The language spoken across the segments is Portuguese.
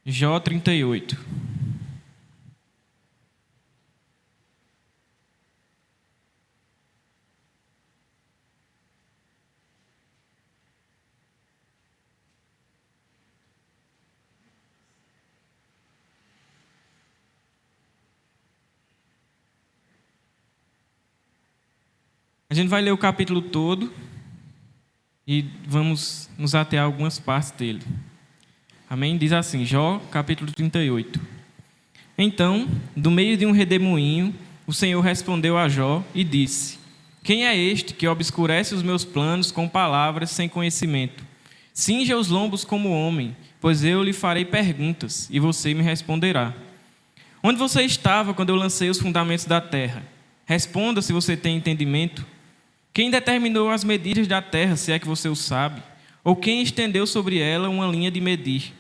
Jó 38. A gente vai ler o capítulo todo e vamos nos ater a algumas partes dele. Amém? Diz assim, Jó, capítulo 38. Então, do meio de um redemoinho, o Senhor respondeu a Jó e disse: Quem é este que obscurece os meus planos com palavras sem conhecimento? Cinja os lombos como homem, pois eu lhe farei perguntas e você me responderá. Onde você estava quando eu lancei os fundamentos da terra? Responda se você tem entendimento. Quem determinou as medidas da terra, se é que você o sabe? Ou quem estendeu sobre ela uma linha de medir?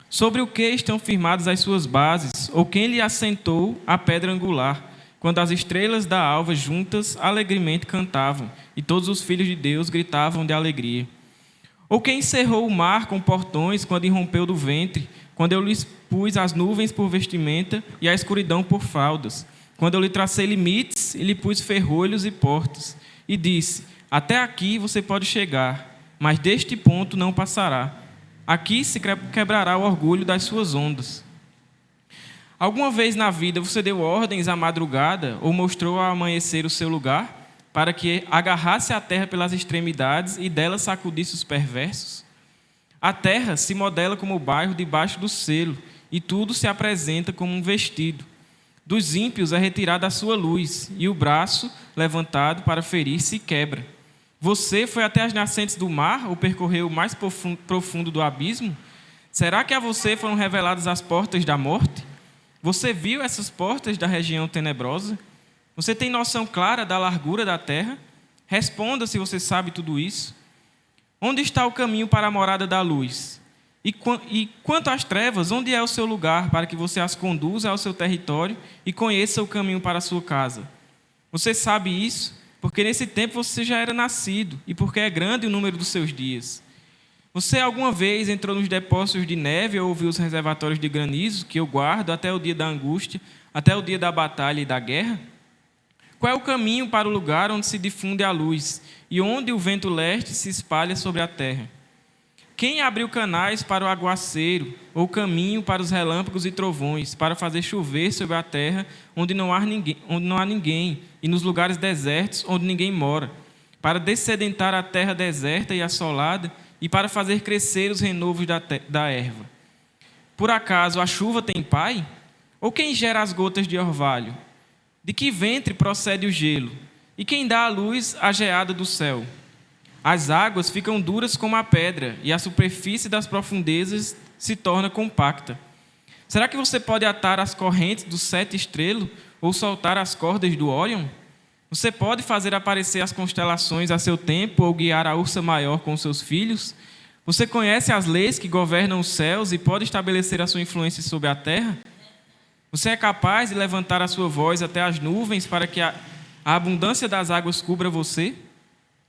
Sobre o que estão firmadas as suas bases? Ou quem lhe assentou a pedra angular, quando as estrelas da alva juntas alegremente cantavam, e todos os filhos de Deus gritavam de alegria? Ou quem cerrou o mar com portões, quando irrompeu do ventre, quando eu lhes pus as nuvens por vestimenta e a escuridão por fraldas, quando eu lhe tracei limites e lhe pus ferrolhos e portas, e disse: até aqui você pode chegar, mas deste ponto não passará. Aqui se quebrará o orgulho das suas ondas. Alguma vez na vida você deu ordens à madrugada ou mostrou ao amanhecer o seu lugar, para que agarrasse a terra pelas extremidades e dela sacudisse os perversos? A terra se modela como o bairro debaixo do selo, e tudo se apresenta como um vestido. Dos ímpios é retirada a sua luz, e o braço, levantado para ferir, se quebra. Você foi até as nascentes do mar, ou percorreu o mais profundo do abismo? Será que a você foram reveladas as portas da morte? Você viu essas portas da região tenebrosa? Você tem noção clara da largura da terra? Responda se você sabe tudo isso. Onde está o caminho para a morada da luz? E quanto às trevas, onde é o seu lugar para que você as conduza ao seu território e conheça o caminho para a sua casa? Você sabe isso porque nesse tempo você já era nascido e porque é grande o número dos seus dias. Você alguma vez entrou nos depósitos de neve ou ouviu os reservatórios de granizo que eu guardo até o dia da angústia, até o dia da batalha e da guerra? Qual é o caminho para o lugar onde se difunde a luz e onde o vento leste se espalha sobre a terra? Quem abriu canais para o aguaceiro, ou caminho para os relâmpagos e trovões, para fazer chover sobre a terra onde não há ninguém, e nos lugares desertos onde ninguém mora, para dessedentar a terra deserta e assolada, e para fazer crescer os renovos da erva? Por acaso a chuva tem pai? Ou quem gera as gotas de orvalho? De que ventre procede o gelo? E quem dá à luz a geada do céu? As águas ficam duras como a pedra, e a superfície das profundezas se torna compacta. Será que você pode atar as correntes do sete estrelo, ou soltar as cordas do Órion? Você pode fazer aparecer as constelações a seu tempo, ou guiar a ursa maior com seus filhos? Você conhece as leis que governam os céus e pode estabelecer a sua influência sobre a terra? Você é capaz de levantar a sua voz até as nuvens para que a abundância das águas cubra você?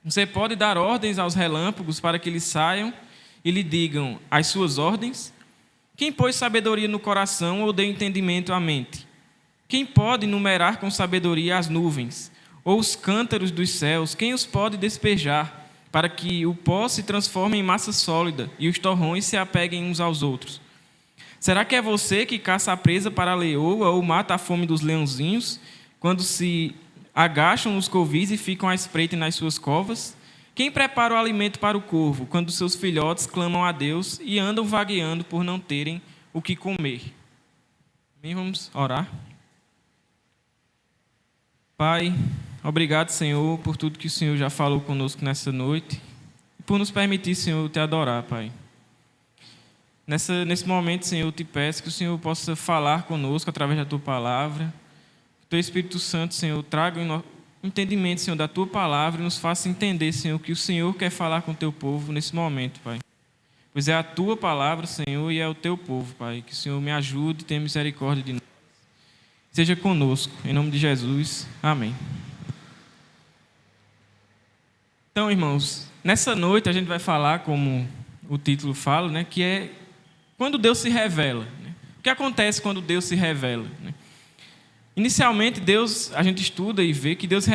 Você pode dar ordens aos relâmpagos para que eles saiam e lhe digam as suas ordens? Quem pôs sabedoria no coração ou deu entendimento à mente? Quem pode numerar com sabedoria as nuvens ou os cântaros dos céus? Quem os pode despejar para que o pó se transforme em massa sólida e os torrões se apeguem uns aos outros? Será que é você que caça a presa para a leoa ou mata a fome dos leãozinhos quando se agacham nos covis e ficam à espreita nas suas covas? Quem prepara o alimento para o corvo, quando seus filhotes clamam a Deus e andam vagueando por não terem o que comer? Bem, vamos orar. Pai, obrigado, Senhor, por tudo que o Senhor já falou conosco nessa noite e por nos permitir, Senhor, te adorar, Pai. Nesse momento, Senhor, eu te peço que o Senhor possa falar conosco através da Tua palavra. Teu Espírito Santo, Senhor, traga o entendimento, Senhor, da Tua palavra e nos faça entender, Senhor, que o Senhor quer falar com o Teu povo nesse momento, Pai. Pois é a Tua palavra, Senhor, e é o Teu povo, Pai. Que o Senhor me ajude e tenha misericórdia de nós. Seja conosco, em nome de Jesus. Amém. Então, irmãos, nessa noite a gente vai falar, como o título fala, né, que é quando Deus se revela, né? O que acontece quando Deus se revela, né? Inicialmente, Deus, a gente estuda e vê que Deus se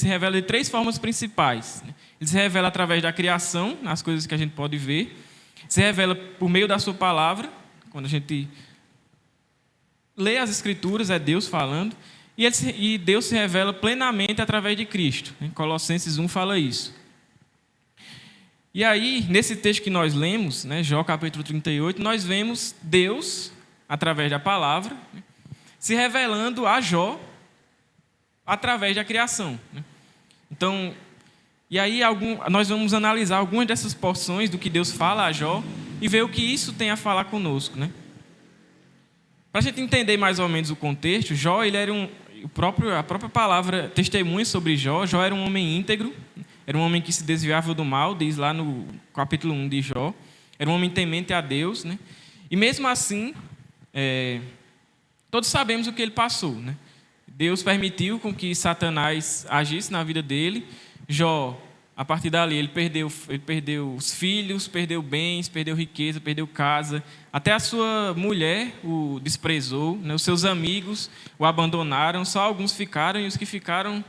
revela de três formas principais, né? Ele se revela através da criação, nas coisas que a gente pode ver. Se revela por meio da sua palavra, quando a gente lê as Escrituras, é Deus falando. E Deus se revela plenamente através de Cristo. Em Colossenses 1 fala isso. E aí, nesse texto que nós lemos, né, Jó capítulo 38, nós vemos Deus, através da palavra, né, se revelando a Jó através da criação, né? Então, e aí nós vamos analisar algumas dessas porções do que Deus fala a Jó e ver o que isso tem a falar conosco, né? Para a gente entender mais ou menos o contexto, Jó, ele era a própria palavra testemunha sobre Jó. Jó era um homem íntegro, era um homem que se desviava do mal, diz lá no capítulo 1 de Jó. Era um homem temente a Deus, né? E mesmo assim, todos sabemos o que ele passou, né? Deus permitiu com que Satanás agisse na vida dele. Jó, a partir dali, ele perdeu os filhos, perdeu bens, perdeu riqueza, perdeu casa. Até a sua mulher o desprezou, né? Os seus amigos o abandonaram. Só alguns ficaram, e os que ficaram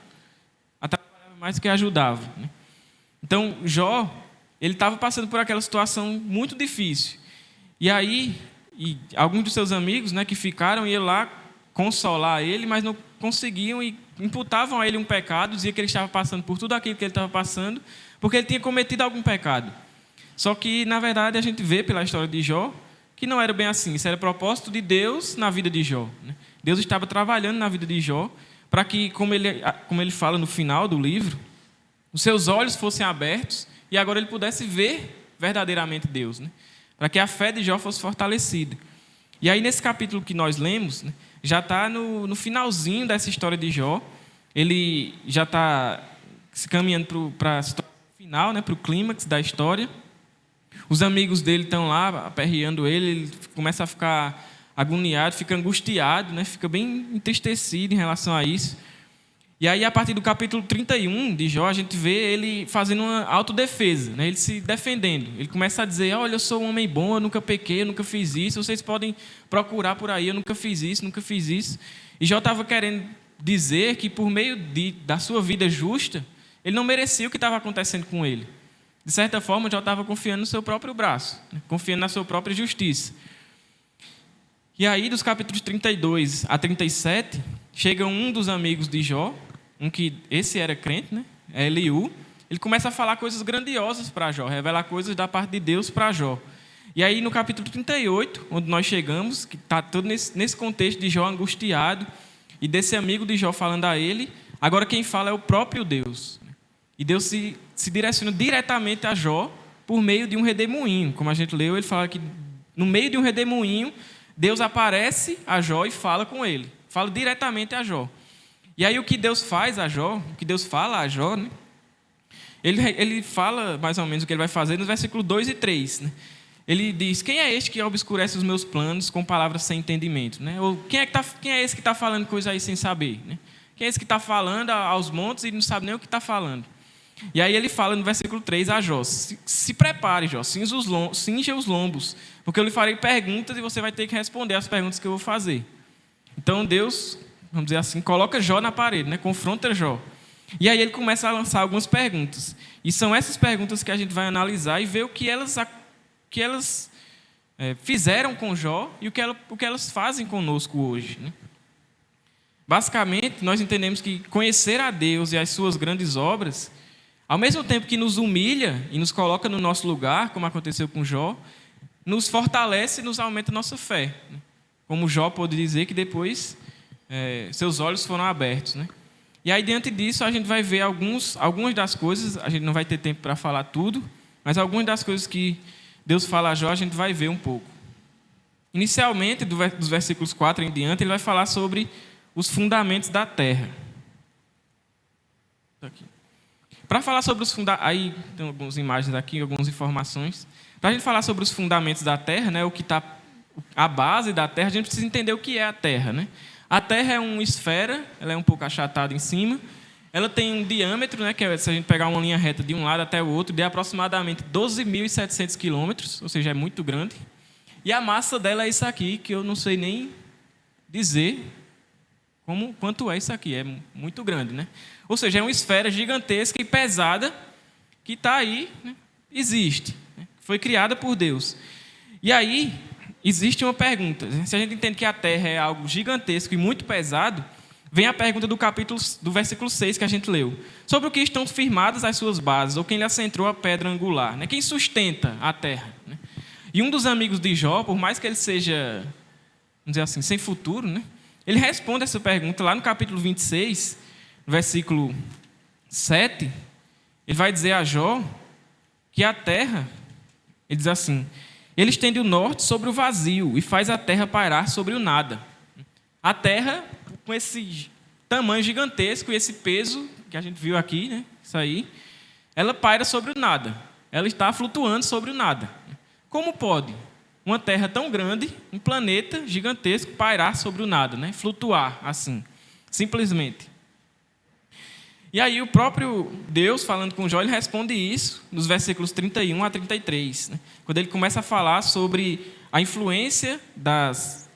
atrapalhavam mais do que ajudavam, né? Então, Jó, ele estava passando por aquela situação muito difícil. E aí, alguns dos seus amigos, né, que ficaram, iam lá consolar ele, mas não conseguiam e imputavam a ele um pecado, diziam que ele estava passando por tudo aquilo que ele estava passando, porque ele tinha cometido algum pecado. Só que, na verdade, a gente vê pela história de Jó que não era bem assim. Isso era propósito de Deus na vida de Jó, né? Deus estava trabalhando na vida de Jó para que, como ele fala no final do livro, os seus olhos fossem abertos e agora ele pudesse ver verdadeiramente Deus, né? Para que a fé de Jó fosse fortalecida. E aí, nesse capítulo que nós lemos, né, já está no finalzinho dessa história de Jó. Ele já está se caminhando para a situação final, né, para o clímax da história. Os amigos dele estão lá aperreando ele começa a ficar agoniado, fica angustiado, né, fica bem entristecido em relação a isso. E aí, a partir do capítulo 31 de Jó, a gente vê ele fazendo uma autodefesa, né? Ele se defendendo. Ele começa a dizer, olha, eu sou um homem bom, eu nunca pequei, eu nunca fiz isso, vocês podem procurar por aí, eu nunca fiz isso, nunca fiz isso. E Jó estava querendo dizer que por meio da sua vida justa, ele não merecia o que estava acontecendo com ele. De certa forma, Jó estava confiando no seu próprio braço, né? Confiando na sua própria justiça. E aí, dos capítulos 32 a 37, chega um dos amigos de Jó, esse era crente, né? É Eliú. Ele começa a falar coisas grandiosas para Jó, revelar coisas da parte de Deus para Jó. E aí, no capítulo 38, onde nós chegamos, que está todo nesse contexto de Jó angustiado, e desse amigo de Jó falando a ele, agora quem fala é o próprio Deus. E Deus se direciona diretamente a Jó por meio de um redemoinho. Como a gente leu, ele fala que no meio de um redemoinho, Deus aparece a Jó e fala com ele. Fala diretamente a Jó. E aí o que Deus faz a Jó, o que Deus fala a Jó, né? Ele fala mais ou menos o que ele vai fazer nos versículos 2 e 3. Né? Ele diz, quem é este que obscurece os meus planos com palavras sem entendimento? Né? Ou quem é esse que está falando coisa aí sem saber? Né? Quem é esse que está falando aos montes e não sabe nem o que está falando? E aí ele fala no versículo 3 a Jó, se prepare, Jó, cinja os lombos, porque eu lhe farei perguntas e você vai ter que responder as perguntas que eu vou fazer. Então Deus, vamos dizer assim, coloca Jó na parede, né? Confronta Jó. E aí ele começa a lançar algumas perguntas. E são essas perguntas que a gente vai analisar e ver o que elas fizeram com Jó e o que elas fazem conosco hoje, né? Basicamente, nós entendemos que conhecer a Deus e as suas grandes obras, ao mesmo tempo que nos humilha e nos coloca no nosso lugar, como aconteceu com Jó, nos fortalece e nos aumenta a nossa fé, né? Como Jó pôde dizer que depois seus olhos foram abertos, né? E aí, diante disso, a gente vai ver algumas das coisas, a gente não vai ter tempo para falar tudo, mas algumas das coisas que Deus fala a Jó, a gente vai ver um pouco. Inicialmente, dos versículos 4 em diante, ele vai falar sobre os fundamentos da terra. Para falar sobre os fundamentos, aí tem algumas imagens aqui, algumas informações. Para a gente falar sobre os fundamentos da terra, né, o que está a base da terra, a gente precisa entender o que é a terra, né? A Terra é uma esfera, ela é um pouco achatada em cima. Ela tem um diâmetro, né, que se a gente pegar uma linha reta de um lado até o outro, de aproximadamente 12.700 quilômetros, ou seja, é muito grande. E a massa dela é isso aqui, que eu não sei nem dizer quanto é isso aqui. É muito grande, né? Ou seja, é uma esfera gigantesca e pesada que está aí, né? Existe, né? Foi criada por Deus. E aí, existe uma pergunta. Se a gente entende que a Terra é algo gigantesco e muito pesado, vem a pergunta do versículo 6 que a gente leu. Sobre o que estão firmadas as suas bases, ou quem lhe assentou a pedra angular, né? Quem sustenta a Terra, né? E um dos amigos de Jó, por mais que ele seja, vamos dizer assim, sem futuro, né? Ele responde essa pergunta lá no capítulo 26, versículo 7. Ele vai dizer a Jó que a terra, ele diz assim: ele estende o norte sobre o vazio e faz a terra pairar sobre o nada. A terra, com esse tamanho gigantesco e esse peso que a gente viu aqui, né? Isso aí, ela paira sobre o nada. Ela está flutuando sobre o nada. Como pode uma terra tão grande, um planeta gigantesco, pairar sobre o nada, né? Flutuar assim, simplesmente? E aí o próprio Deus, falando com Jó, ele responde isso nos versículos 31 a 33, né? Quando ele começa a falar sobre a influência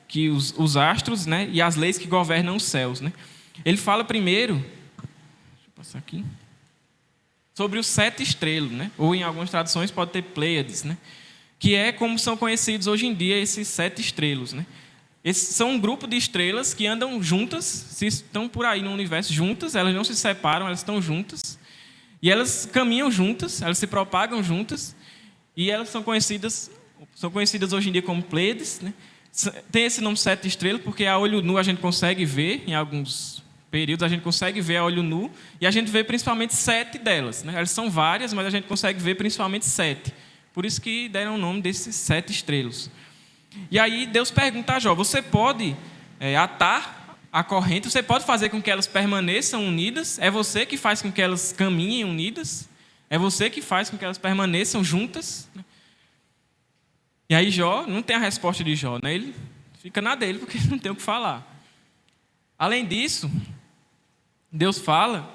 que os astros, né, e as leis que governam os céus, né? Ele fala primeiro, deixa eu passar aqui, sobre os 7 estrelas, né? Ou em algumas traduções pode ter Pleiades, né? Que é como são conhecidos hoje em dia esses 7 estrelas, né? Esses são um grupo de estrelas que andam juntas, se estão por aí no universo juntas, elas não se separam, elas estão juntas, e elas caminham juntas, elas se propagam juntas, e elas são conhecidas hoje em dia como Pleiades, né? Tem esse nome 7 estrelas porque a olho nu a gente consegue ver, em alguns períodos a gente consegue ver a olho nu, e a gente vê principalmente 7 delas, né? Elas são várias, mas a gente consegue ver principalmente 7. Por isso que deram o nome desses 7 estrelas. E aí Deus pergunta a Jó: você pode atar a corrente, você pode fazer com que elas permaneçam unidas? É você que faz com que elas caminhem unidas? É você que faz com que elas permaneçam juntas? E aí Jó, não tem a resposta de Jó, né? Ele fica na dele, porque não tem o que falar. Além disso, Deus fala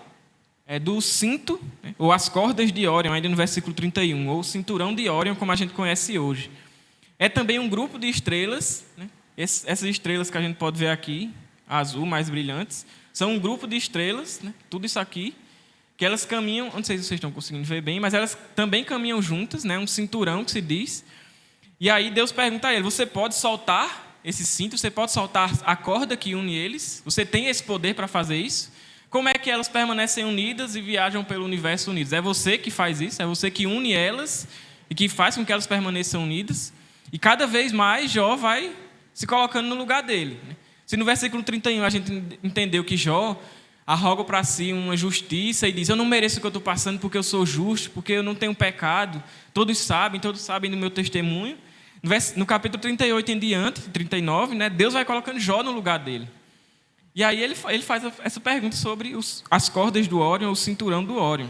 do cinto, né, ou as cordas de Órion, ainda no versículo 31, ou o cinturão de Órion, como a gente conhece hoje. É também um grupo de estrelas, né? Essas estrelas que a gente pode ver aqui, azul, mais brilhantes, são um grupo de estrelas, né? Tudo isso aqui, que elas caminham, não sei se vocês estão conseguindo ver bem, mas elas também caminham juntas, né? Um cinturão que se diz. E aí Deus pergunta a ele: você pode soltar esse cinto, você pode soltar a corda que une eles? Você tem esse poder para fazer isso? Como é que elas permanecem unidas e viajam pelo universo unidas? É você que faz isso? É você que une elas e que faz com que elas permaneçam unidas? E cada vez mais Jó vai se colocando no lugar dele. Se no versículo 31 a gente entendeu que Jó arroga para si uma justiça e diz: eu não mereço o que eu estou passando porque eu sou justo, porque eu não tenho pecado, todos sabem do meu testemunho. No capítulo 38 em diante, 39, né, Deus vai colocando Jó no lugar dele. E aí ele faz essa pergunta sobre as cordas do Órion, o cinturão do Órion.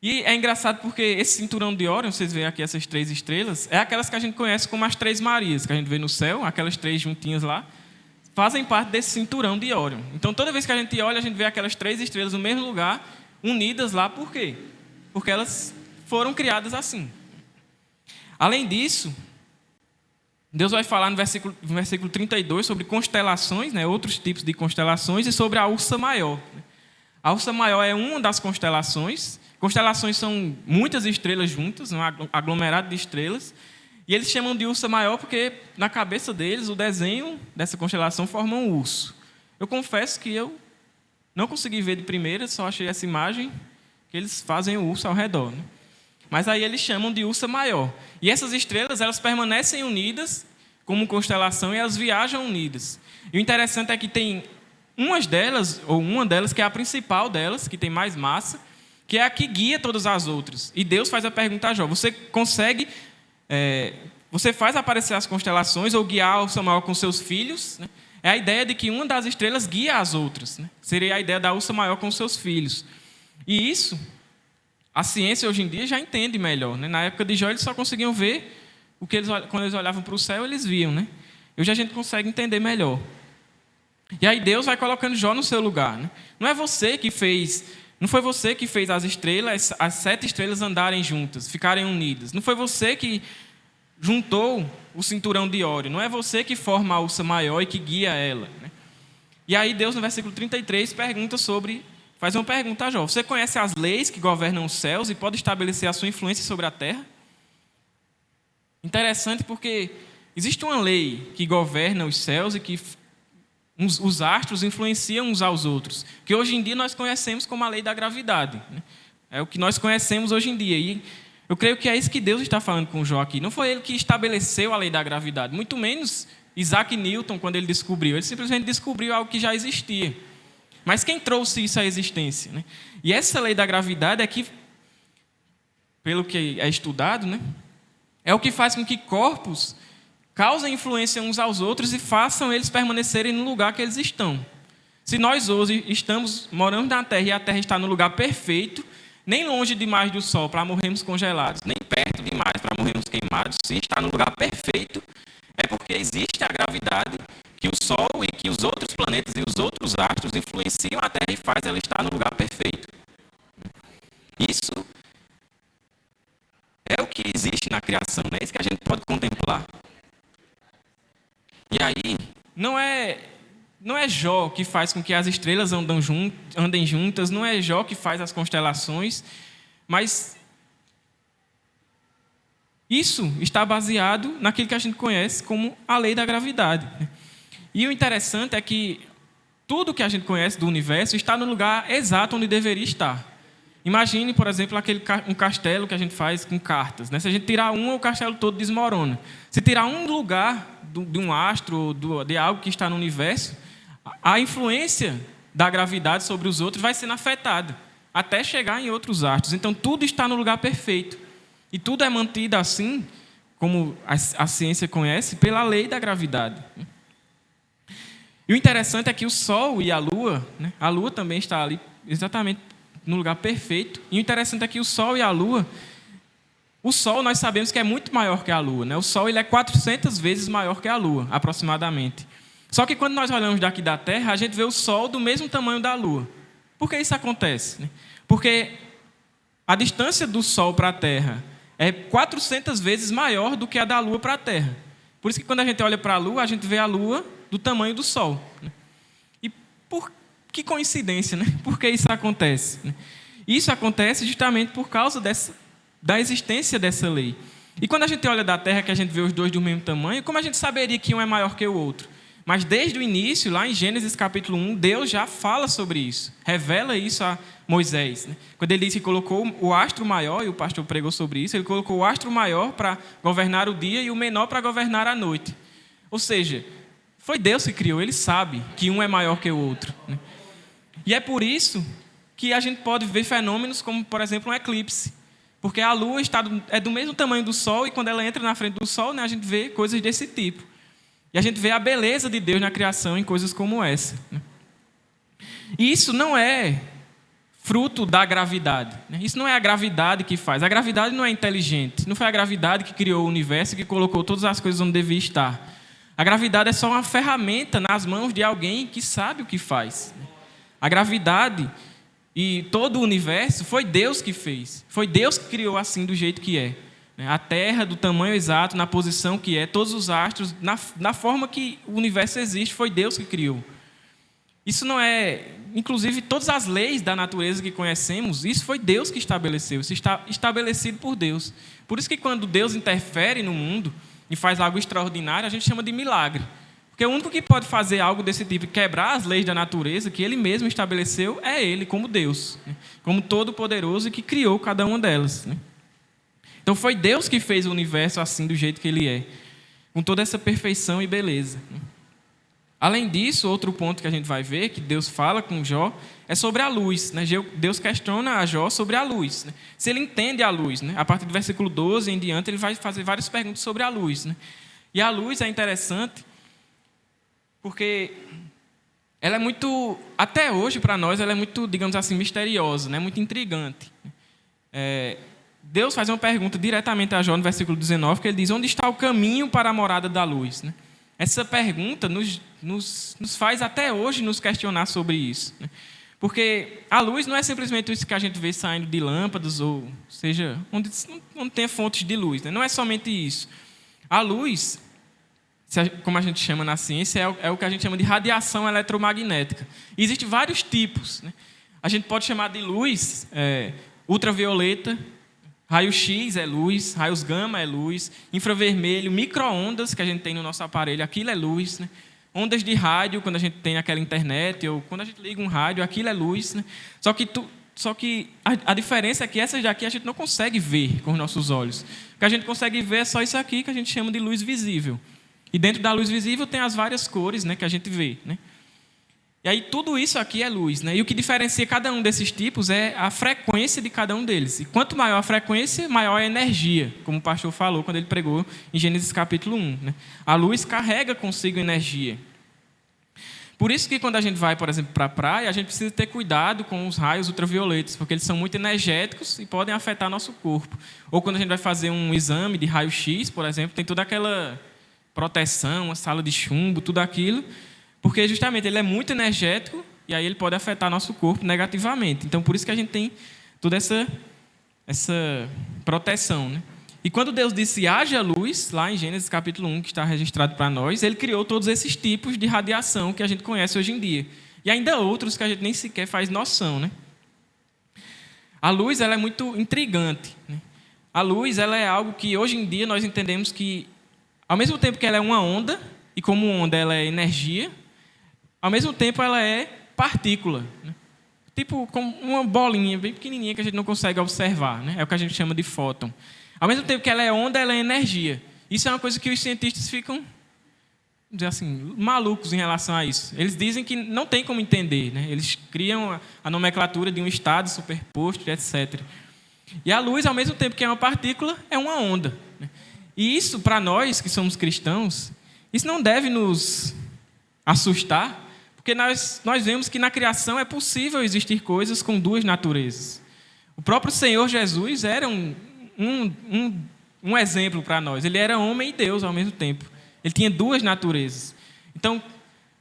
E é engraçado porque esse cinturão de Órion, vocês veem aqui essas 3 estrelas, é aquelas que a gente conhece como as 3 Marias, que a gente vê no céu, aquelas 3 juntinhas lá, fazem parte desse cinturão de Órion. Então, toda vez que a gente olha, a gente vê aquelas 3 estrelas no mesmo lugar, unidas lá. Por quê? Porque elas foram criadas assim. Além disso, Deus vai falar no versículo 32 sobre constelações, né, outros tipos de constelações, e sobre a Ursa Maior. A Ursa Maior é uma das constelações. Constelações são muitas estrelas juntas, um aglomerado de estrelas. E eles chamam de Ursa Maior porque, na cabeça deles, o desenho dessa constelação forma um urso. Eu confesso que eu não consegui ver de primeira, só achei essa imagem, que eles fazem o urso ao redor, né? Mas aí eles chamam de Ursa Maior. E essas estrelas, elas permanecem unidas como constelação e elas viajam unidas. E o interessante é que tem uma delas, que é a principal delas, que tem mais massa, que é a que guia todas as outras. E Deus faz a pergunta a Jó: você consegue, você faz aparecer as constelações ou guiar a Ursa Maior com seus filhos? Né? É a ideia de que uma das estrelas guia as outras, né? Seria a ideia da Ursa Maior com seus filhos. E isso, a ciência hoje em dia já entende melhor, né? Na época de Jó, eles só conseguiam ver o que quando eles olhavam para o céu, eles viam, né? Hoje a gente consegue entender melhor. E aí Deus vai colocando Jó no seu lugar, né? Não foi você que fez as estrelas, as 7 estrelas andarem juntas, ficarem unidas. Não foi você que juntou o cinturão de Órion. Não é você que forma a ursa maior e que guia ela, né? E aí Deus, no versículo 33, faz uma pergunta a Jó. Você conhece as leis que governam os céus e pode estabelecer a sua influência sobre a terra? Interessante porque existe uma lei que governa os céus e que os astros influenciam uns aos outros, que hoje em dia nós conhecemos como a lei da gravidade, né? É o que nós conhecemos hoje em dia. E eu creio que é isso que Deus está falando com Jó aqui. Não foi ele que estabeleceu a lei da gravidade, muito menos Isaac Newton, quando ele descobriu. Ele simplesmente descobriu algo que já existia. Mas quem trouxe isso à existência, né? E essa lei da gravidade é que, pelo que é estudado, né, é o que faz com que corpos causem influência uns aos outros e façam eles permanecerem no lugar que eles estão. Se nós hoje moramos na Terra e a Terra está no lugar perfeito, nem longe demais do Sol para morrermos congelados, nem perto demais para morrermos queimados, se está no lugar perfeito, é porque existe a gravidade que o Sol e que os outros planetas e os outros astros influenciam a Terra e faz ela estar no lugar perfeito. Isso é o que existe na criação, é isso que a gente pode contemplar. E aí, não é Jó que faz com que as estrelas andem juntas, não é Jó que faz as constelações, mas isso está baseado naquilo que a gente conhece como a lei da gravidade. E o interessante é que tudo que a gente conhece do universo está no lugar exato onde deveria estar. Imagine, por exemplo, um castelo que a gente faz com cartas, né? Se a gente tirar o castelo todo desmorona. Se tirar um lugar de um astro, de algo que está no universo, a influência da gravidade sobre os outros vai sendo afetada, até chegar em outros astros. Então, tudo está no lugar perfeito. E tudo é mantido assim, como a ciência conhece, pela lei da gravidade. E o interessante é que o Sol e a Lua, né? A Lua também está ali exatamente no lugar perfeito. E o interessante é que o Sol e a Lua, o Sol nós sabemos que é muito maior que a Lua, né? O Sol ele é 400 vezes maior que a Lua, aproximadamente. Só que quando nós olhamos daqui da Terra, a gente vê o Sol do mesmo tamanho da Lua. Por que isso acontece, né? Porque a distância do Sol para a Terra é 400 vezes maior do que a da Lua para a Terra. Por isso que quando a gente olha para a Lua, a gente vê a Lua do tamanho do Sol, né? E que coincidência, né? Por que isso acontece, né? Isso acontece justamente por causa da existência dessa lei. E quando a gente olha da Terra, que a gente vê os dois do mesmo tamanho, como a gente saberia que um é maior que o outro? Mas desde o início, lá em Gênesis capítulo 1, Deus já fala sobre isso, revela isso a Moisés, né? Quando ele disse que colocou o astro maior, e o pastor pregou sobre isso, ele colocou o astro maior para governar o dia e o menor para governar a noite. Ou seja, foi Deus que criou, ele sabe que um é maior que o outro, né? E é por isso que a gente pode ver fenômenos como, por exemplo, um eclipse. Porque a Lua é do mesmo tamanho do Sol e quando ela entra na frente do Sol, né, a gente vê coisas desse tipo. E a gente vê a beleza de Deus na criação em coisas como essa, né? E isso não é fruto da gravidade, né? Isso não é a gravidade que faz. A gravidade não é inteligente. Não foi a gravidade que criou o universo e que colocou todas as coisas onde devia estar. A gravidade é só uma ferramenta nas mãos de alguém que sabe o que faz. A gravidade e todo o universo foi Deus que fez. Foi Deus que criou assim do jeito que é. A Terra do tamanho exato, na posição que é, todos os astros, na forma que o universo existe, foi Deus que criou. Isso não é... Inclusive, todas as leis da natureza que conhecemos, isso foi Deus que estabeleceu. Isso está estabelecido por Deus. Por isso que quando Deus interfere no mundo e faz algo extraordinário, a gente chama de milagre. Porque o único que pode fazer algo desse tipo, quebrar as leis da natureza, que Ele mesmo estabeleceu, é Ele, como Deus, né? Como Todo-Poderoso e que criou cada uma delas, né? Então foi Deus que fez o universo assim, do jeito que ele é, com toda essa perfeição e beleza. Além disso, outro ponto que a gente vai ver, que Deus fala com Jó, é sobre a luz, né? Deus questiona a Jó sobre a luz, né? Se ele entende a luz, né? A partir do versículo 12 em diante, ele vai fazer várias perguntas sobre a luz, né? E a luz é interessante porque ela é muito, até hoje para nós, ela é muito, digamos assim, misteriosa, né? Muito intrigante. Deus faz uma pergunta diretamente a Jó no versículo 19, que ele diz: onde está o caminho para a morada da luz, né? Essa pergunta nos faz até hoje nos questionar sobre isso, né? Porque a luz não é simplesmente isso que a gente vê saindo de lâmpadas, ou seja, onde tem fontes de luz, né? Não é somente isso. A luz, como a gente chama na ciência, é o que a gente chama de radiação eletromagnética. E existem vários tipos, né? A gente pode chamar de luz ultravioleta, raio-x é luz, raios gama é luz, infravermelho, micro-ondas que a gente tem no nosso aparelho, aquilo é luz, né? Ondas de rádio, quando a gente tem aquela internet, ou quando a gente liga um rádio, aquilo é luz, né? Só que a diferença é que essas daqui a gente não consegue ver com os nossos olhos. O que a gente consegue ver é só isso aqui que a gente chama de luz visível. E dentro da luz visível tem as várias cores, né, que a gente vê, né? E aí tudo isso aqui é luz, né? E o que diferencia cada um desses tipos é a frequência de cada um deles. E quanto maior a frequência, maior a energia, como o pastor falou quando ele pregou em Gênesis capítulo 1, né? A luz carrega consigo energia. Por isso que quando a gente vai, por exemplo, para a praia, a gente precisa ter cuidado com os raios ultravioletas, porque eles são muito energéticos e podem afetar nosso corpo. Ou quando a gente vai fazer um exame de raio-x, por exemplo, tem toda aquela proteção, a sala de chumbo, tudo aquilo, porque justamente ele é muito energético e aí ele pode afetar nosso corpo negativamente. Então, por isso que a gente tem toda essa proteção, né? E quando Deus disse haja luz, lá em Gênesis capítulo 1, que está registrado para nós, ele criou todos esses tipos de radiação que a gente conhece hoje em dia. E ainda outros que a gente nem sequer faz noção, né? A luz, ela é muito intrigante, né? A luz, ela é algo que hoje em dia nós entendemos que, ao mesmo tempo que ela é uma onda, e como onda ela é energia, ao mesmo tempo ela é partícula, né? Tipo como uma bolinha bem pequenininha que a gente não consegue observar, né? É o que a gente chama de fóton. Ao mesmo tempo que ela é onda, ela é energia. Isso é uma coisa que os cientistas ficam, vamos dizer assim, malucos em relação a isso. Eles dizem que não tem como entender, né? Eles criam a nomenclatura de um estado superposto, etc. E a luz, ao mesmo tempo que é uma partícula, é uma onda, né? E isso, para nós que somos cristãos, isso não deve nos assustar, porque nós vemos que na criação é possível existir coisas com duas naturezas. O próprio Senhor Jesus era um exemplo para nós. Ele era homem e Deus ao mesmo tempo. Ele tinha duas naturezas. Então,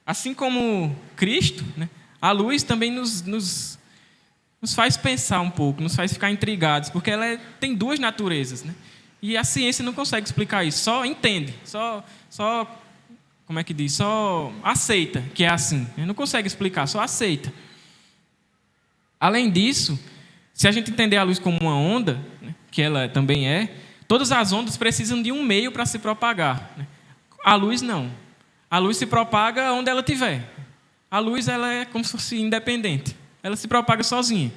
assim como Cristo, né, a luz também nos faz pensar um pouco, nos faz ficar intrigados, porque ela tem duas naturezas, né? E a ciência não consegue explicar isso, só entende, só como é que diz? Só aceita que é assim. Ele não consegue explicar, só aceita. Além disso, se a gente entender a luz como uma onda, né, que ela também é, todas as ondas precisam de um meio para se propagar, né? A luz não. A luz se propaga onde ela estiver. A luz ela é como se fosse independente. Ela se propaga sozinha.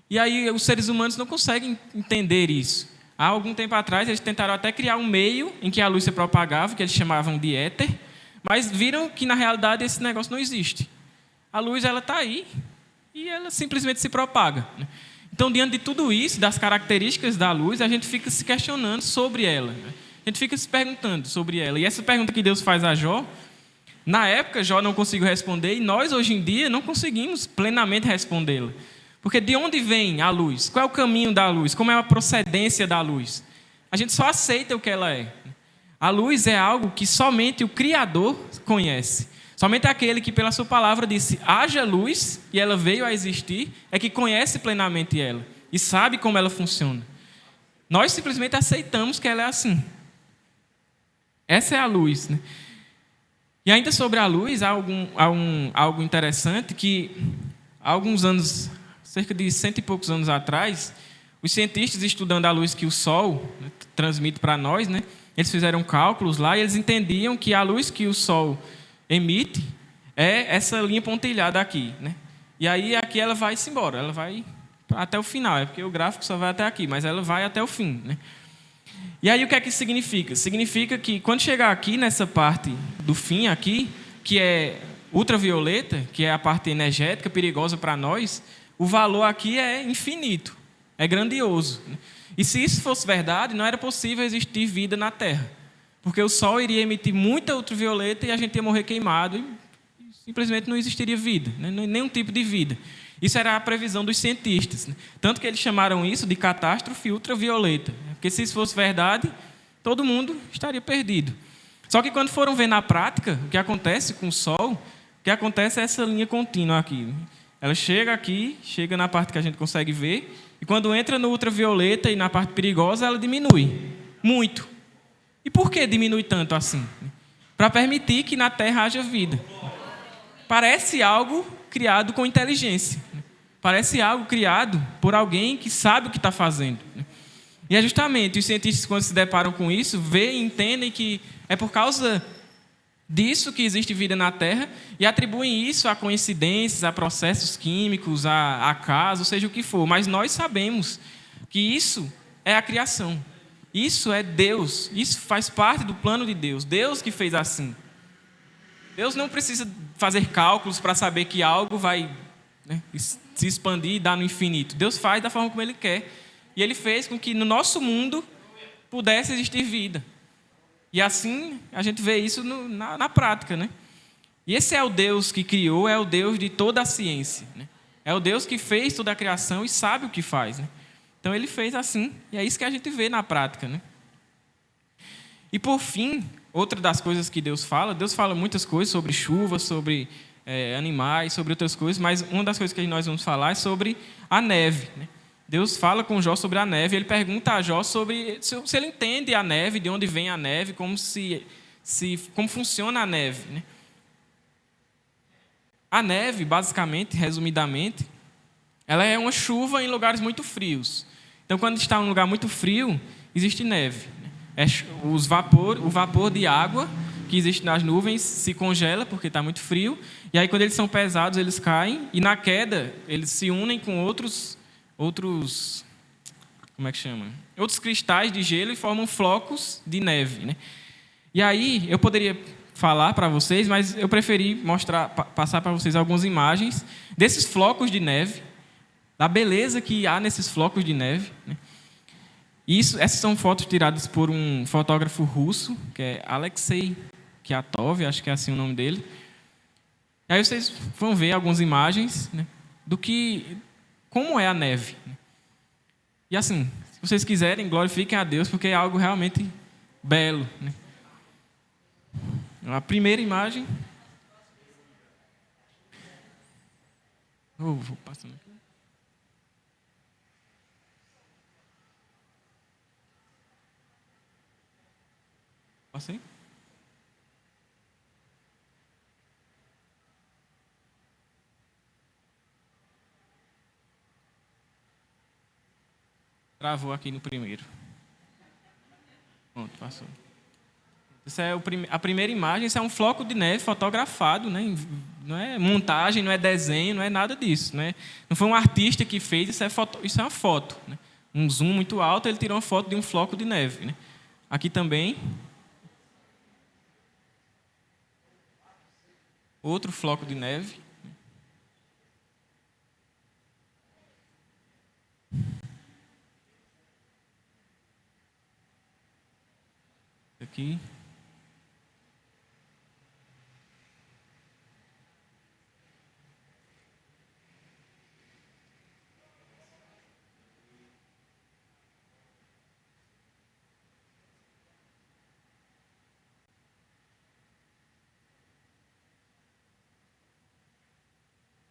E aí os seres humanos não conseguem entender isso. Há algum tempo atrás eles tentaram até criar um meio em que a luz se propagava, que eles chamavam de éter, mas viram que na realidade esse negócio não existe. A luz ela está aí e ela simplesmente se propaga, né? Então, diante de tudo isso, das características da luz, a gente fica se questionando sobre ela, né? A gente fica se perguntando sobre ela. E essa pergunta que Deus faz a Jó, na época Jó não conseguiu responder, e nós hoje em dia não conseguimos plenamente respondê-la. Porque de onde vem a luz? Qual é o caminho da luz? Como é a procedência da luz? A gente só aceita o que ela é. A luz é algo que somente o Criador conhece. Somente aquele que pela sua palavra disse, haja luz, e ela veio a existir, é que conhece plenamente ela e sabe como ela funciona. Nós simplesmente aceitamos que ela é assim. Essa é a luz, né? E ainda sobre a luz, há algo interessante que, há alguns anos, cerca de 100 e poucos anos atrás, os cientistas estudando a luz que o Sol, né, transmite para nós, né, eles fizeram cálculos lá e eles entendiam que a luz que o Sol emite é essa linha pontilhada aqui, né? E aí aqui ela vai-se embora, ela vai até o final, é porque o gráfico só vai até aqui, mas ela vai até o fim, né? E aí o que é que isso significa? Significa que quando chegar aqui nessa parte do fim aqui, que é ultravioleta, que é a parte energética perigosa para nós, o valor aqui é infinito, é grandioso, né? E se isso fosse verdade, não era possível existir vida na Terra, porque o Sol iria emitir muita ultravioleta e a gente ia morrer queimado e simplesmente não existiria vida, né? Nenhum tipo de vida. Isso era a previsão dos cientistas, né? Tanto que eles chamaram isso de catástrofe ultravioleta, porque se isso fosse verdade, todo mundo estaria perdido. Só que quando foram ver na prática o que acontece com o Sol, o que acontece é essa linha contínua aqui. Ela chega aqui, chega na parte que a gente consegue ver, e quando entra no ultravioleta e na parte perigosa, ela diminui muito. E por que diminui tanto assim? Para permitir que na terra haja vida. Parece algo criado com inteligência. Parece algo criado por alguém que sabe o que está fazendo. E é justamente os cientistas, quando se deparam com isso, veem e entendem que é por causa disso que existe vida na Terra e atribuem isso a coincidências, a processos químicos, a acaso, seja o que for. Mas nós sabemos que isso é a criação. Isso é Deus. Isso faz parte do plano de Deus. Deus que fez assim. Deus não precisa fazer cálculos para saber que algo vai, né, se expandir e dar no infinito. Deus faz da forma como Ele quer. E Ele fez com que no nosso mundo pudesse existir vida. E assim a gente vê isso na prática, né? E esse é o Deus que criou, é o Deus de toda a ciência, né? É o Deus que fez toda a criação e sabe o que faz, né? Então Ele fez assim, e é isso que a gente vê na prática, né? E por fim, outra das coisas que Deus fala muitas coisas sobre chuva, sobre animais, sobre outras coisas, mas uma das coisas que nós vamos falar é sobre a neve, né? Deus fala com Jó sobre a neve, ele pergunta a Jó sobre se ele entende a neve, de onde vem a neve, como funciona a neve, né? A neve, basicamente, resumidamente, ela é uma chuva em lugares muito frios. Então, quando está em um lugar muito frio, existe neve. É o vapor de água que existe nas nuvens se congela porque está muito frio. E aí, quando eles são pesados, eles caem. E na queda, eles se unem com outros como é que chama? Outros cristais de gelo e formam flocos de neve, né? E aí, eu poderia falar para vocês, mas eu preferi passar para vocês algumas imagens desses flocos de neve, da beleza que há nesses flocos de neve, né? Essas são fotos tiradas por um fotógrafo russo, que é Alexei Kiatov, acho que é assim o nome dele. E aí vocês vão ver algumas imagens, né, como é a neve. E assim, se vocês quiserem, glorifiquem a Deus, porque é algo realmente belo, né? A primeira imagem. Vou passando aqui. Passei? Travou aqui no primeiro. Pronto, passou. Essa é a primeira imagem. Isso é um floco de neve fotografado, né? Não é montagem, não é desenho, não é nada disso, né? Não foi um artista que fez, isso é uma foto, né? Um zoom muito alto, ele tirou uma foto de um floco de neve, né? Aqui também. Outro floco de neve. Aqui.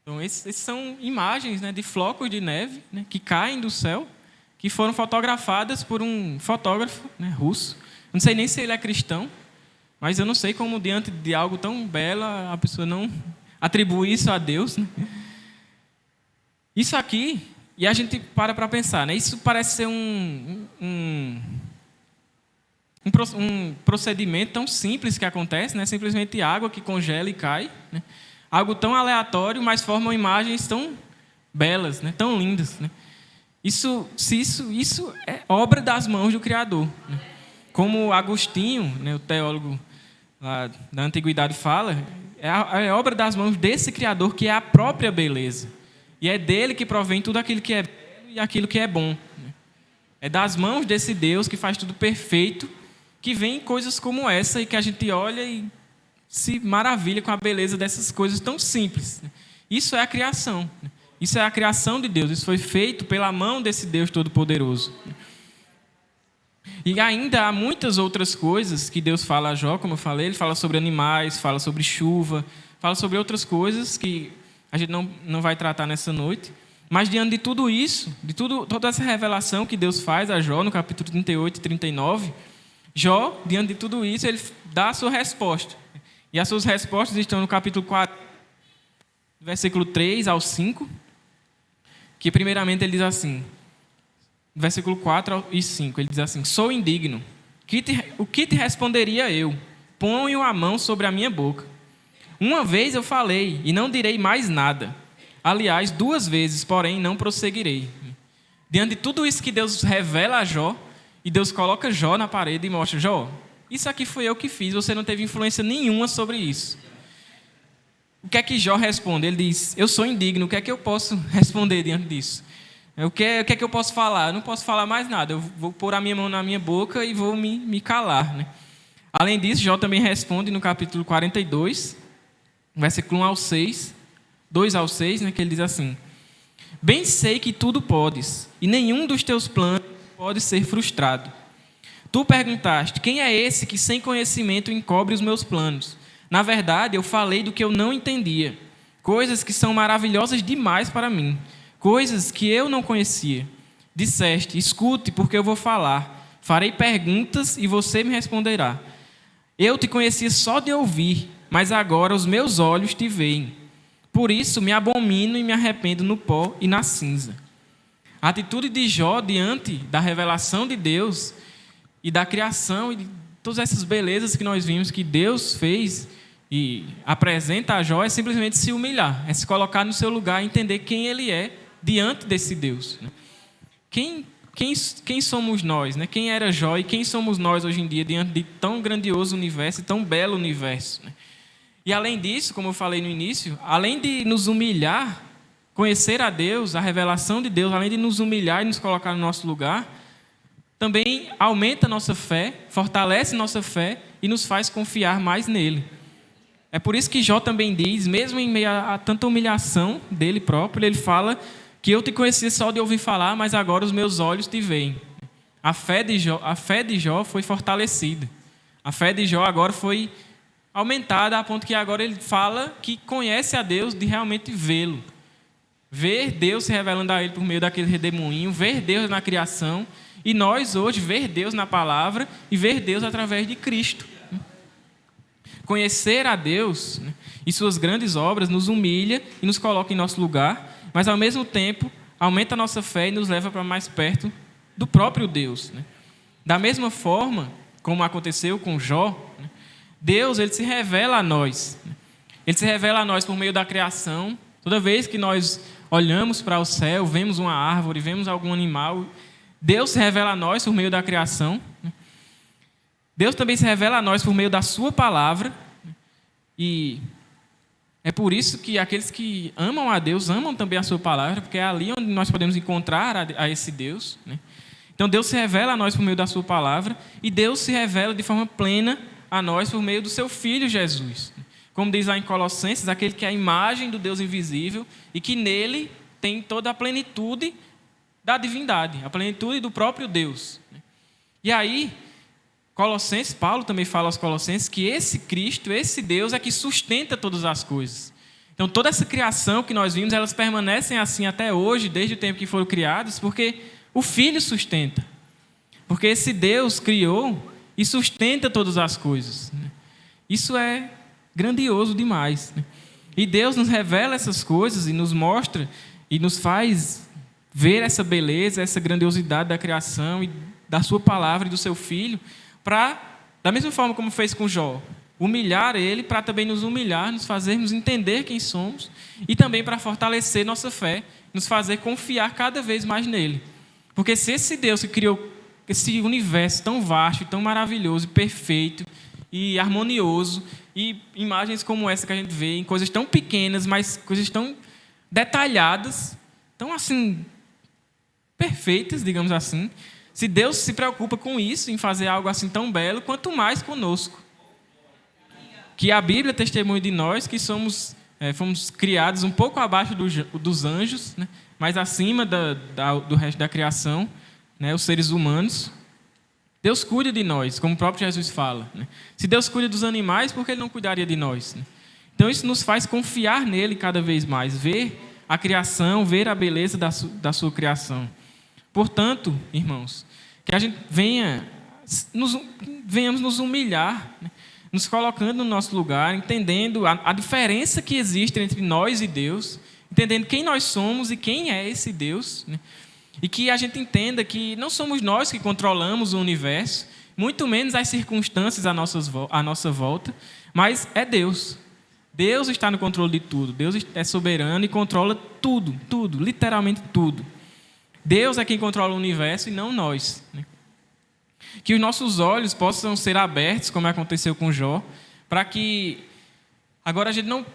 Então, esses são imagens, né, de flocos de neve, né, que caem do céu, que foram fotografadas por um fotógrafo, né, russo. Não sei nem se ele é cristão, mas eu não sei como, diante de algo tão belo, a pessoa não atribui isso a Deus, né? Isso aqui, e a gente para pensar, né? Isso parece ser um procedimento tão simples que acontece, né? Simplesmente água que congela e cai, né? Algo tão aleatório, mas formam imagens tão belas, né? Tão lindas, né? Isso é obra das mãos do Criador, né? Como Agostinho, né, o teólogo lá da antiguidade, fala, é obra das mãos desse Criador que é a própria beleza. E é dele que provém tudo aquilo que é belo e aquilo que é bom, né? É das mãos desse Deus que faz tudo perfeito, que vem coisas como essa e que a gente olha e se maravilha com a beleza dessas coisas tão simples, né? Isso é a criação, né? Isso é a criação de Deus. Isso foi feito pela mão desse Deus Todo-Poderoso. E ainda há muitas outras coisas que Deus fala a Jó, como eu falei. Ele fala sobre animais, fala sobre chuva, fala sobre outras coisas que a gente não vai tratar nessa noite. Mas diante de tudo isso, toda essa revelação que Deus faz a Jó no capítulo 38 e 39, Jó, diante de tudo isso, ele dá a sua resposta. E as suas respostas estão no capítulo 4, versículo 3 ao 5, que primeiramente ele diz assim, versículo 4 e 5, ele diz assim: sou indigno, o que te responderia eu? Ponho a mão sobre a minha boca. Uma vez eu falei, e não direi mais nada. Aliás, 2 vezes, porém, não prosseguirei. Diante de tudo isso que Deus revela a Jó, e Deus coloca Jó na parede e mostra: Jó, isso aqui foi eu que fiz, você não teve influência nenhuma sobre isso. O que é que Jó responde? Ele diz: eu sou indigno, o que é que eu posso responder diante disso? O que é que eu posso falar? Eu não posso falar mais nada, eu vou pôr a minha mão na minha boca e vou me calar, né? Além disso, Jó também responde no capítulo 42, versículo 1 ao 6, 2 ao 6, né, que ele diz assim: bem sei que tudo podes, e nenhum dos teus planos pode ser frustrado. Tu perguntaste: quem é esse que sem conhecimento encobre os meus planos? Na verdade, eu falei do que eu não entendia, coisas que são maravilhosas demais para mim, coisas que eu não conhecia. Disseste: escute, porque eu vou falar. Farei perguntas e você me responderá. Eu te conhecia só de ouvir, mas agora os meus olhos te veem. Por isso me abomino e me arrependo no pó e na cinza. A atitude de Jó diante da revelação de Deus e da criação e de todas essas belezas que nós vimos que Deus fez e apresenta a Jó é simplesmente se humilhar, é se colocar no seu lugar e entender quem ele é diante desse Deus. Quem somos nós? Né? Quem era Jó e quem somos nós hoje em dia diante de tão grandioso universo e tão belo universo? Né? E além disso, como eu falei no início, além de nos humilhar, conhecer a Deus, a revelação de Deus, além de nos humilhar e nos colocar no nosso lugar, também aumenta a nossa fé, fortalece nossa fé e nos faz confiar mais nele. É por isso que Jó também diz, mesmo em meio a tanta humilhação dele próprio, ele fala que eu te conhecia só de ouvir falar, mas agora os meus olhos te veem. A fé de Jó foi fortalecida. A fé de Jó agora foi aumentada a ponto que agora ele fala que conhece a Deus de realmente vê-lo. Ver Deus se revelando a ele por meio daquele redemoinho, ver Deus na criação, e nós hoje ver Deus na palavra e ver Deus através de Cristo. Conhecer a Deus, né, e suas grandes obras nos humilha e nos coloca em nosso lugar, mas ao mesmo tempo aumenta a nossa fé e nos leva para mais perto do próprio Deus. Né? Da mesma forma como aconteceu com Jó, né, Deus ele se revela a nós. Ele se revela a nós por meio da criação. Toda vez que nós olhamos para o céu, vemos uma árvore, vemos algum animal, Deus se revela a nós por meio da criação. Deus também se revela a nós por meio da sua palavra. E é por isso que aqueles que amam a Deus amam também a sua palavra, porque é ali onde nós podemos encontrar a esse Deus. Né? Então Deus se revela a nós por meio da sua palavra e Deus se revela de forma plena a nós por meio do seu Filho Jesus. Como diz lá em Colossenses, aquele que é a imagem do Deus invisível e que nele tem toda a plenitude da divindade, a plenitude do próprio Deus. E aí, Colossenses, Paulo também fala aos Colossenses que esse Cristo, esse Deus é que sustenta todas as coisas. Então toda essa criação que nós vimos, elas permanecem assim até hoje, desde o tempo que foram criadas, porque o Filho sustenta. Porque esse Deus criou e sustenta todas as coisas. Isso é grandioso demais. E Deus nos revela essas coisas e nos mostra e nos faz ver essa beleza, essa grandiosidade da criação e da sua palavra e do seu Filho, para, da mesma forma como fez com Jó, humilhar ele, para também nos humilhar, nos fazermos entender quem somos e também para fortalecer nossa fé, nos fazer confiar cada vez mais nele. Porque se esse Deus que criou esse universo tão vasto, tão maravilhoso, perfeito e harmonioso, e imagens como essa que a gente vê em coisas tão pequenas, mas coisas tão detalhadas, tão assim perfeitas, digamos assim. Se Deus se preocupa com isso, em fazer algo assim tão belo, quanto mais conosco. Que a Bíblia testemunha de nós que fomos criados um pouco abaixo dos anjos, né? Mas acima do resto da criação, né? Os seres humanos. Deus cuida de nós, como o próprio Jesus fala. Né? Se Deus cuida dos animais, por que Ele não cuidaria de nós? Né? Então isso nos faz confiar nele cada vez mais, ver a criação, ver a beleza da sua criação. Portanto, irmãos, que a gente venha venhamos nos humilhar, né? Nos colocando no nosso lugar, entendendo a diferença que existe entre nós e Deus, entendendo quem nós somos e quem é esse Deus, né? E que a gente entenda que não somos nós que controlamos o universo, muito menos as circunstâncias à nossa volta, mas é Deus. Deus está no controle de tudo. Deus é soberano e controla tudo, tudo, literalmente tudo. Deus é quem controla o universo e não nós, né? Que os nossos olhos possam ser abertos, como aconteceu com Jó, para que agora a gente não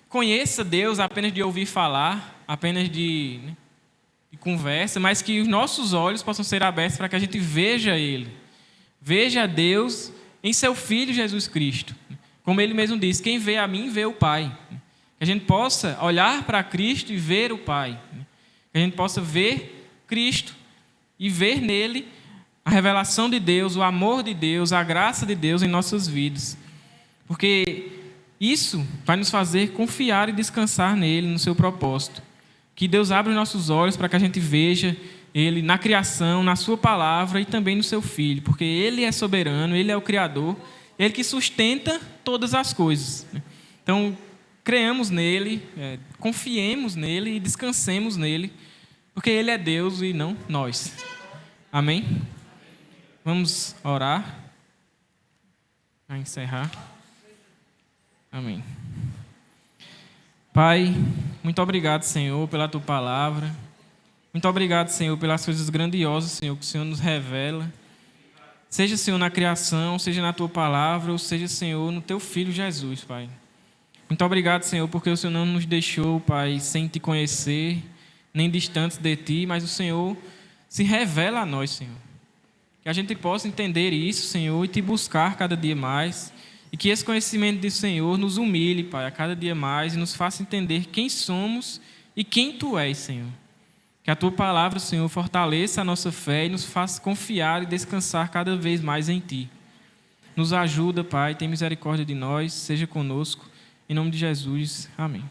conheça Deus apenas de ouvir falar, apenas de conversa, mas que os nossos olhos possam ser abertos para que a gente veja Ele. Veja Deus em seu Filho Jesus Cristo. Como Ele mesmo disse, quem vê a mim, vê o Pai. Que a gente possa olhar para Cristo e ver o Pai. Que a gente possa ver Cristo e ver nele a revelação de Deus, o amor de Deus, a graça de Deus em nossas vidas. Porque isso vai nos fazer confiar e descansar nele, no seu propósito. Que Deus abra os nossos olhos para que a gente veja Ele na criação, na sua palavra e também no seu Filho. Porque Ele é soberano, Ele é o Criador, Ele que sustenta todas as coisas. Então, creamos nele, confiemos nele e descansemos nele, porque Ele é Deus e não nós. Amém? Vamos orar para encerrar. Amém. Pai, muito obrigado, Senhor, pela Tua palavra. Muito obrigado, Senhor, pelas coisas grandiosas, Senhor, que o Senhor nos revela. Seja, Senhor, na criação, seja na Tua palavra, ou seja, Senhor, no Teu Filho Jesus, Pai. Muito obrigado, Senhor, porque o Senhor não nos deixou, Pai, sem Te conhecer, nem distantes de Ti, mas o Senhor se revela a nós, Senhor. Que a gente possa entender isso, Senhor, e Te buscar cada dia mais. E que esse conhecimento do Senhor nos humilhe, Pai, a cada dia mais e nos faça entender quem somos e quem Tu és, Senhor. Que a Tua palavra, Senhor, fortaleça a nossa fé e nos faça confiar e descansar cada vez mais em Ti. Nos ajuda, Pai, tem misericórdia de nós, seja conosco. Em nome de Jesus, amém.